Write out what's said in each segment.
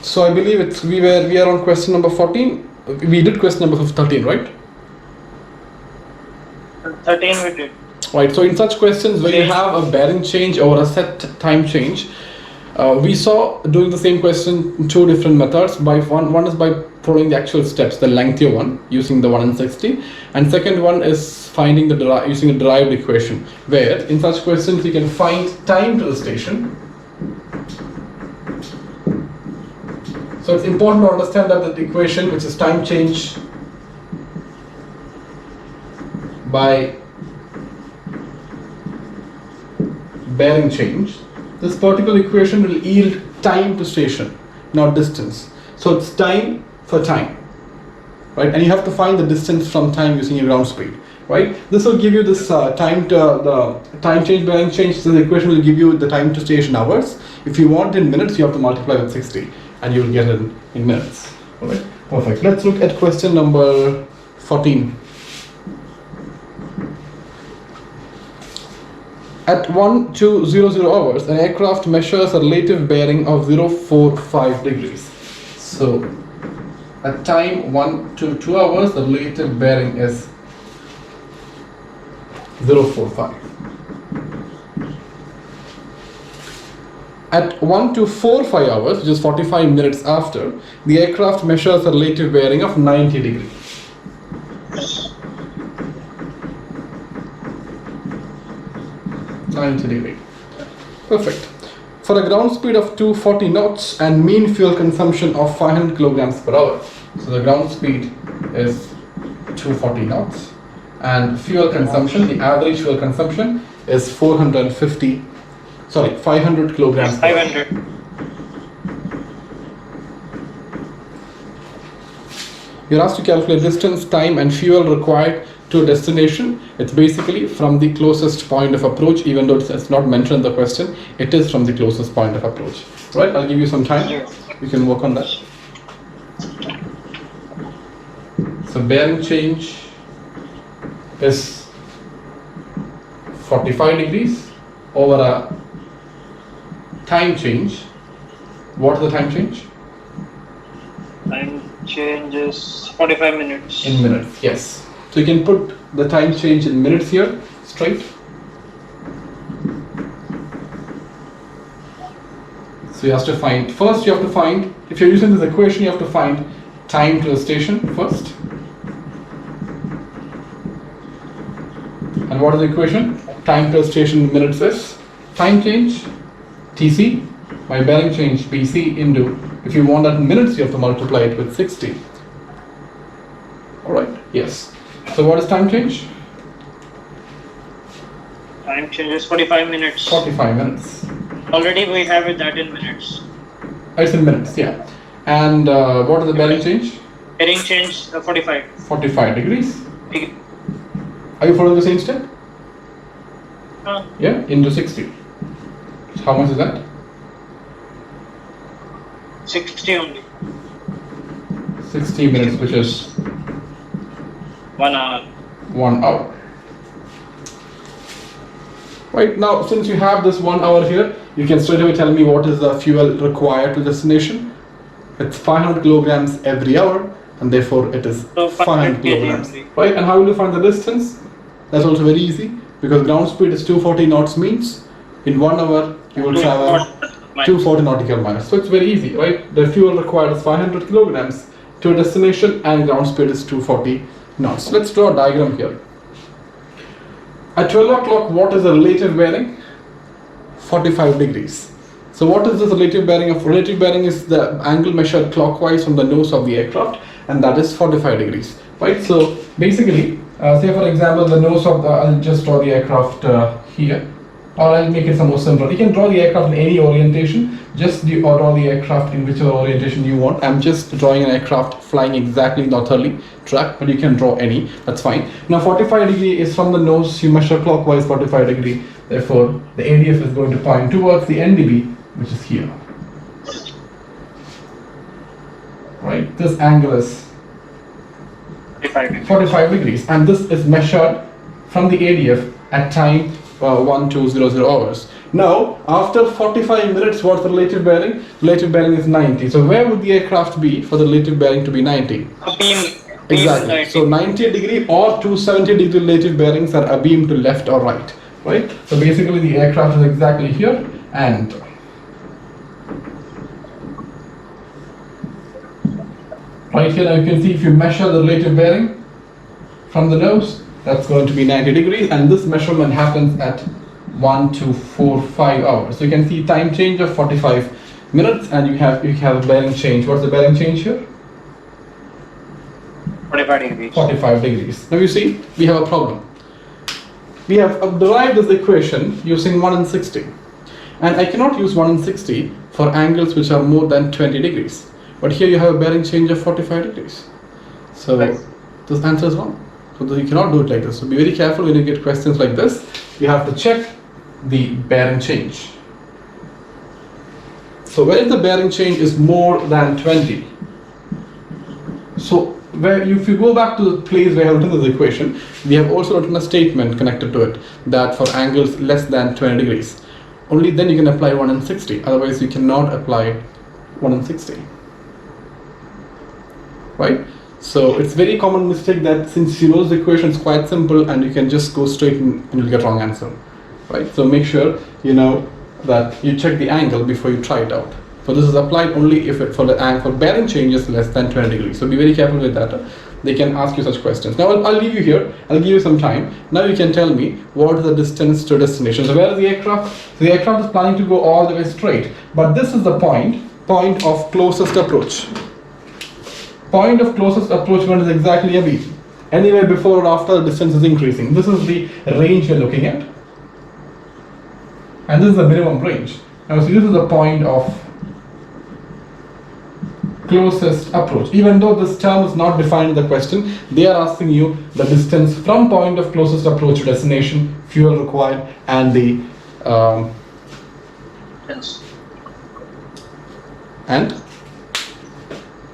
So I believe we are on question number 14. We did question number 13, right? 13 we did. Right. So in such questions where you have a bearing change or a set time change, we saw doing the same question in two different methods. One is by following the actual steps, the lengthier one using the 1 and 60, and second one is finding the using a derived equation, where in such questions you can find time to the station. So it's important to understand that the equation, which is time change by bearing change, this particular equation will yield time to station, not distance. So it's time for time, right? And you have to find the distance from time using your ground speed, right? This will give you this time to the time change bearing change. So the equation will give you the time to station hours. If you want in minutes, you have to multiply with 60, and you will get it in minutes. All right, perfect. Let's look at question number 14. At 1200 hours, an aircraft measures a relative bearing of 0.45 degrees. So, at time 1 to 2 hours, the relative bearing is 0.45. At 1 to 4.5 hours, which is 45 minutes after, the aircraft measures a relative bearing of 90 degrees. Perfect. For a ground speed of 240 knots and mean fuel consumption of 500 kilograms per hour. So the ground speed is 240 knots and fuel consumption, the average fuel consumption is 500 kilograms per hour. 500. You're asked to calculate distance, time and fuel required to a destination. It's basically from the closest point of approach, even though it's not mentioned in the question, it is from the closest point of approach. Right, I'll give you some time. You can work on that. So bearing change is 45 degrees over a time change. What is the time change? Time change is 45 minutes. In minutes, yes. So you can put the time change in minutes here, straight. So you have to find, first you have to find, if you're using this equation, you have to find time to the station first. And what is the equation? Time to the station in minutes is time change, TC, by bearing change, BC, into, if you want that in minutes, you have to multiply it with 60. Alright, yes. So what is time change? Time change is 45 minutes. 45 minutes. Already we have it that in minutes. It's in minutes, yeah. And what is the bearing change? Bearing change 45. 45 degrees. Are you following the same step? Yeah, into 60. So how much is that? 60 only. 60 minutes, which is 1 hour. 1 hour. Right, now since you have this 1 hour here, you can straight away tell me what is the fuel required to destination. It's 500 kilograms every hour, and therefore it is 500 kilograms. Right, and how will you find the distance? That's also very easy, because ground speed is 240 knots, means in 1 hour you will travel 240 nautical miles. So it's very easy, right? The fuel required is 500 kilograms to a destination, and ground speed is 240 knots. Let's draw a diagram here. At 12 o'clock, what is the relative bearing? 45 degrees. So what is this relative bearing of? Relative bearing is the angle measured clockwise from the nose of the aircraft, and that is 45 degrees, right? So basically, say for example, the nose of the, I'll just draw the aircraft here, or I'll make it some more simpler. You can draw the aircraft in any orientation, just draw the aircraft in whichever orientation you want. I'm just drawing an aircraft flying exactly northerly track, but you can draw any, that's fine. Now 45 degree is from the nose, you measure clockwise 45 degree, therefore the ADF is going to point towards the NDB, which is here. Right, this angle is 45 degrees, and this is measured from the ADF at time 1200 hours. Now, after 45 minutes, what's the relative bearing? Relative bearing is 90. So where would the aircraft be for the relative bearing to be 90? Beam. Exactly. So 90 degree or 270 degree relative bearings are abeam to left or right, right? So basically the aircraft is exactly here, and right here now you can see if you measure the relative bearing from the nose, that's going to be 90 degrees, and this measurement happens at 1, 2, 4, 5 hours. So you can see time change of 45 minutes, and you have a bearing change. What's the bearing change here? 45 degrees. 45 degrees. Now you see, we have a problem. We have derived this equation using 1 in 60. And I cannot use 1 in 60 for angles which are more than 20 degrees. But here you have a bearing change of 45 degrees. So this answer is wrong. So you cannot do it like this. So be very careful when you get questions like this. You have to check the bearing change. So where if the bearing change is more than 20, so if you go back to the place where I have written this equation, we have also written a statement connected to it that for angles less than 20 degrees, only then you can apply 1 in 60. Otherwise, you cannot apply 1 in 60. Right? So it's very common mistake that since you know the equation is quite simple and you can just go straight and you'll get wrong answer. Right? So make sure you know that you check the angle before you try it out. So this is applied only if it for bearing changes less than 20 degrees. So be very careful with that. They can ask you such questions. Now I'll leave you here. I'll give you some time. Now you can tell me what is the distance to destination. So where is the aircraft? So the aircraft is planning to go all the way straight. But this is the point of closest approach. Point of closest approach point is exactly a B. Anywhere before or after the distance is increasing. This is the range you're looking at. And this is the minimum range. Now so this is the point of closest approach. Even though this term is not defined in the question, they are asking you the distance from point of closest approach to destination, fuel required, and the distance. And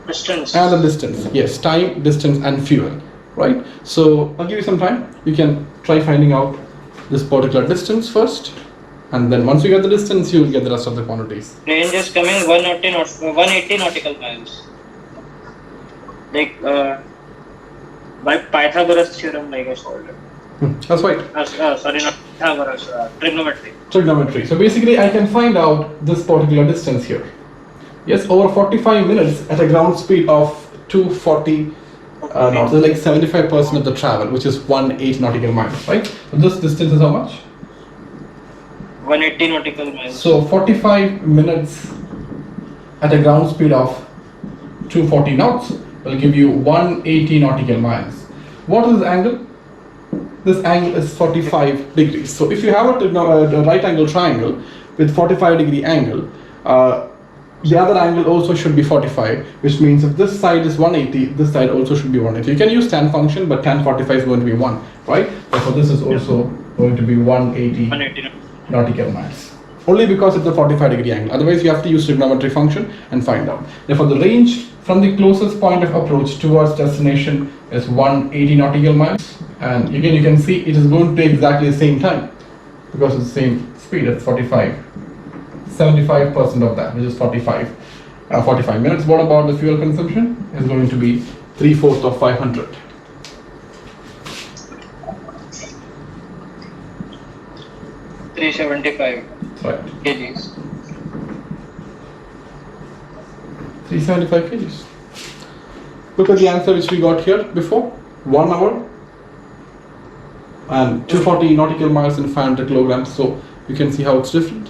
the distance. Yes, time, distance, and fuel. Right. So I'll give you some time. You can try finding out this particular distance first, and then once you get the distance, you will get the rest of the quantities. Range is coming 180 nautical miles. Like by Pythagoras theorem, like I solved it. That's right. Sorry, not Pythagoras, trigonometry. Trigonometry. So basically, I can find out this particular distance here. Yes, over 45 minutes at a ground speed of 240 knots. So like 75% of the travel, which is 180 nautical miles, right? So this distance is how much? 180 nautical miles. So 45 minutes at a ground speed of 240 knots will give you 180 nautical miles. What is the angle? This angle is 45 degrees. So if you have a right angle triangle with 45 degree angle, the other angle also should be 45, which means if this side is 180, this side also should be 180. You can use tan function, but tan 45 is going to be 1, right? So this is also going to be 180 nautical miles. Only because it's a 45 degree angle. Otherwise, you have to use trigonometry function and find out. Therefore, the range from the closest point of approach towards destination is 180 nautical miles. And again, you can see it is going to take exactly the same time because it's the same speed, it's 45. 75% of that, which is 45 minutes. What about the fuel consumption? Is going to be 3/4 of 500. Right. kgs. 375 kgs. Look at the answer which we got here before. 1 hour and 240 nautical miles and 500 kilograms. So you can see how it's different.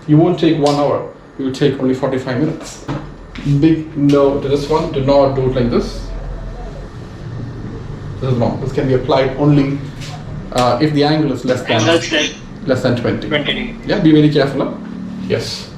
You won't take 1 hour, you will take only 45 minutes. Big no to this one, do not do it like this. This is wrong. This can be applied only if the angle is less than 20. 20 degrees. Yeah, be very careful. Huh? Yes.